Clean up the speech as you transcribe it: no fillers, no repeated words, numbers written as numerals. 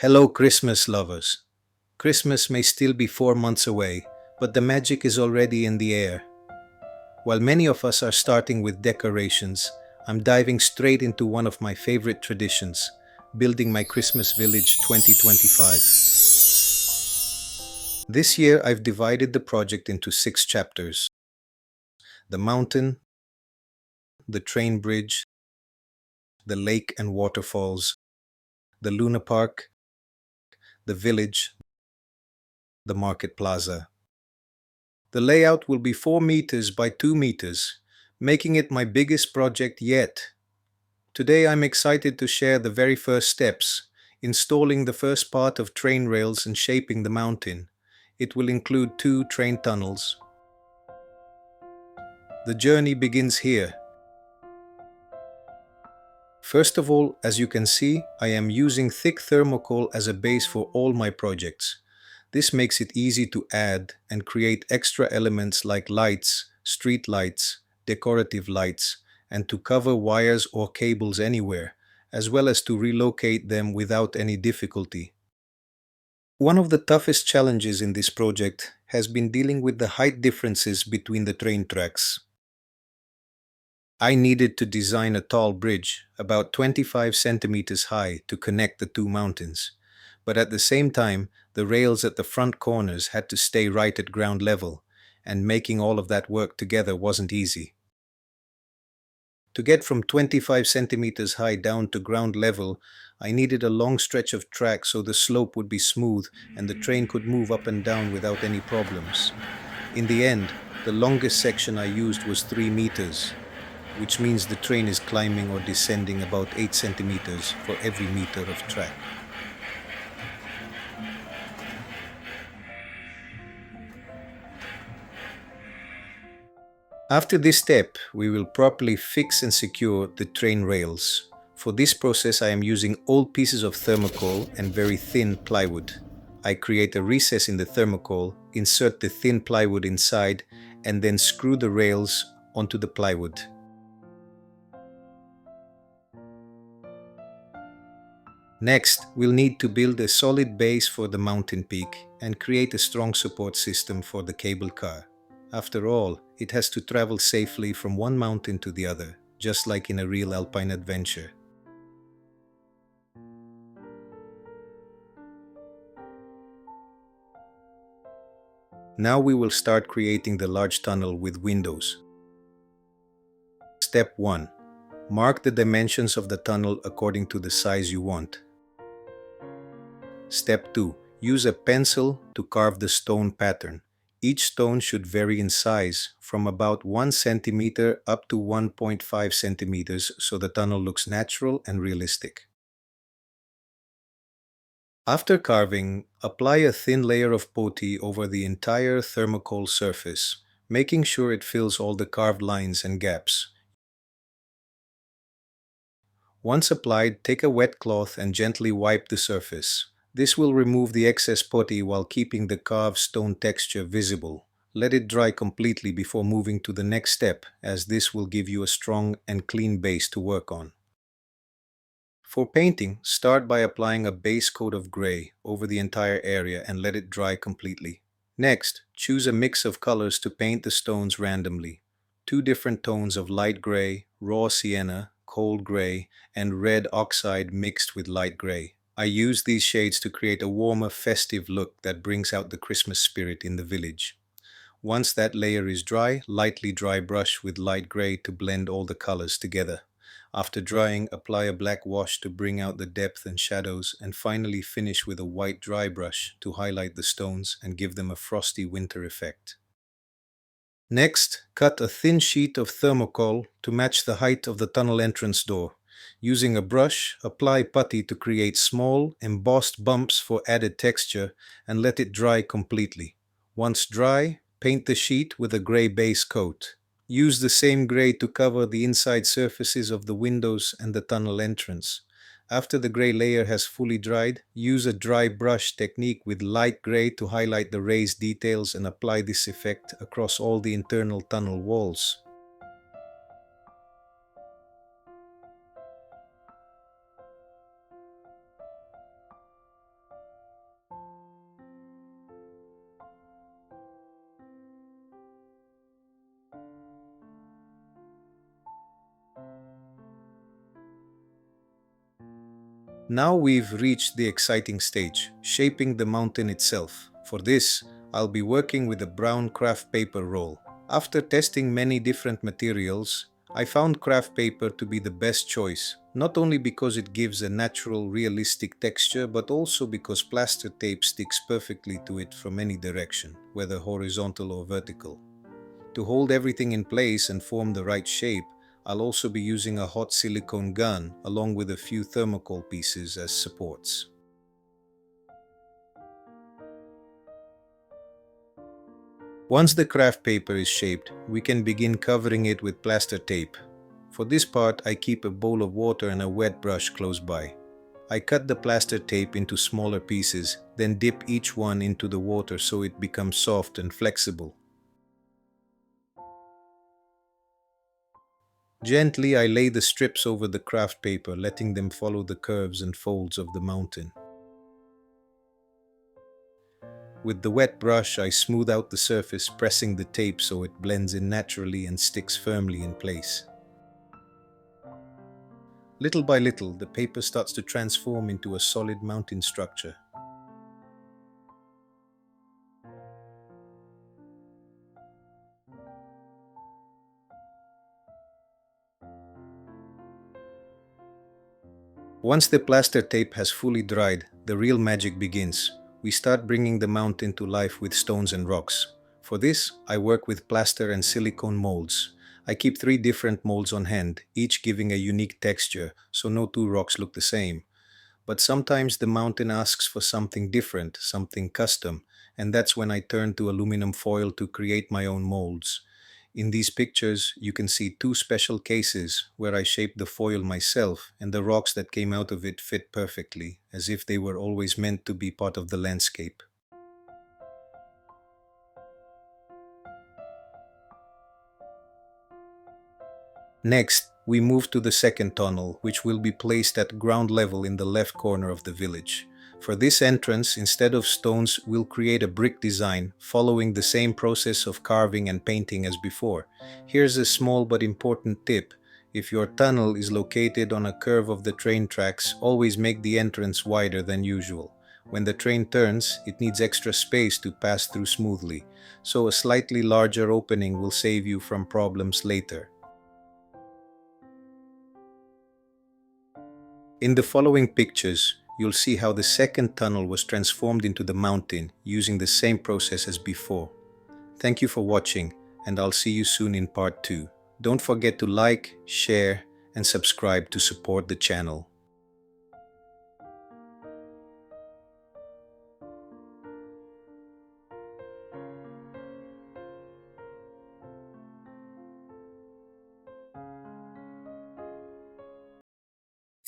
Hello, Christmas lovers. Christmas may still be 4 months away, but the magic is already in the air. While many of us are starting with decorations, I'm diving straight into one of my favorite traditions, building my Christmas village 2025. This year, I've divided the project into 6 chapters: the mountain, the train bridge, the lake and waterfalls, the Luna Park, the village, the market plaza. The layout will be 4 meters by 2 meters, making it my biggest project yet. Today I'm excited to share the very first steps, installing the first part of train rails and shaping the mountain. It will include 2 train tunnels. The journey begins here. First of all, as you can see, I am using thick thermocol as a base for all my projects. This makes it easy to add and create extra elements like lights, street lights, decorative lights, and to cover wires or cables anywhere, as well as to relocate them without any difficulty. One of the toughest challenges in this project has been dealing with the height differences between the train tracks. I needed to design a tall bridge, about 25 centimeters high, to connect the 2 mountains. But at the same time, the rails at the front corners had to stay right at ground level, and making all of that work together wasn't easy. To get from 25 centimeters high down to ground level, I needed a long stretch of track so the slope would be smooth and the train could move up and down without any problems. In the end, the longest section I used was 3 meters, which means the train is climbing or descending about 8 centimeters for every meter of track. After this step, we will properly fix and secure the train rails. For this process, I am using old pieces of thermocol and very thin plywood. I create a recess in the thermocol, insert the thin plywood inside, and then screw the rails onto the plywood. Next, we'll need to build a solid base for the mountain peak and create a strong support system for the cable car. After all, it has to travel safely from one mountain to the other, just like in a real alpine adventure. Now we will start creating the large tunnel with windows. Step 1. Mark the dimensions of the tunnel according to the size you want. Step 2. Use a pencil to carve the stone pattern. Each stone should vary in size from about 1 centimeter up to 1.5 centimeters so the tunnel looks natural and realistic. After carving, apply a thin layer of putty over the entire thermocol surface, making sure it fills all the carved lines and gaps. Once applied, take a wet cloth and gently wipe the surface. This will remove the excess putty while keeping the carved stone texture visible. Let it dry completely before moving to the next step, as this will give you a strong and clean base to work on. For painting, start by applying a base coat of gray over the entire area and let it dry completely. Next, choose a mix of colors to paint the stones randomly. 2 different tones of light gray, raw sienna, cold gray, and red oxide mixed with light gray. I use these shades to create a warmer, festive look that brings out the Christmas spirit in the village. Once that layer is dry, lightly dry brush with light gray to blend all the colors together. After drying, apply a black wash to bring out the depth and shadows, and finally finish with a white dry brush to highlight the stones and give them a frosty winter effect. Next, cut a thin sheet of thermocol to match the height of the tunnel entrance door. Using a brush, apply putty to create small, embossed bumps for added texture and let it dry completely. Once dry, paint the sheet with a gray base coat. Use the same gray to cover the inside surfaces of the windows and the tunnel entrance. After the gray layer has fully dried, use a dry brush technique with light gray to highlight the raised details and apply this effect across all the internal tunnel walls. Now we've reached the exciting stage, shaping the mountain itself. For this, I'll be working with a brown craft paper roll. After testing many different materials, I found craft paper to be the best choice, not only because it gives a natural, realistic texture, but also because plaster tape sticks perfectly to it from any direction, whether horizontal or vertical. To hold everything in place and form the right shape, I'll also be using a hot silicone gun along with a few thermocol pieces as supports. Once the craft paper is shaped, we can begin covering it with plaster tape. For this part, I keep a bowl of water and a wet brush close by. I cut the plaster tape into smaller pieces, then dip each one into the water so it becomes soft and flexible. Gently, I lay the strips over the craft paper, letting them follow the curves and folds of the mountain. With the wet brush, I smooth out the surface, pressing the tape so it blends in naturally and sticks firmly in place. Little by little, the paper starts to transform into a solid mountain structure. Once the plaster tape has fully dried, the real magic begins. We start bringing the mountain to life with stones and rocks. For this, I work with plaster and silicone molds. I keep 3 different molds on hand, each giving a unique texture, so no 2 rocks look the same. But sometimes the mountain asks for something different, something custom, and that's when I turn to aluminum foil to create my own molds. In these pictures, you can see 2 special cases where I shaped the foil myself, and the rocks that came out of it fit perfectly, as if they were always meant to be part of the landscape. Next, we move to the second tunnel, which will be placed at ground level in the left corner of the village. For this entrance, instead of stones, we'll create a brick design, following the same process of carving and painting as before. Here's a small but important tip. If your tunnel is located on a curve of the train tracks, always make the entrance wider than usual. When the train turns, it needs extra space to pass through smoothly, so a slightly larger opening will save you from problems later. In the following pictures, you'll see how the second tunnel was transformed into the mountain using the same process as before. Thank you for watching, and I'll see you soon in part 2. Don't forget to like, share, and subscribe to support the channel.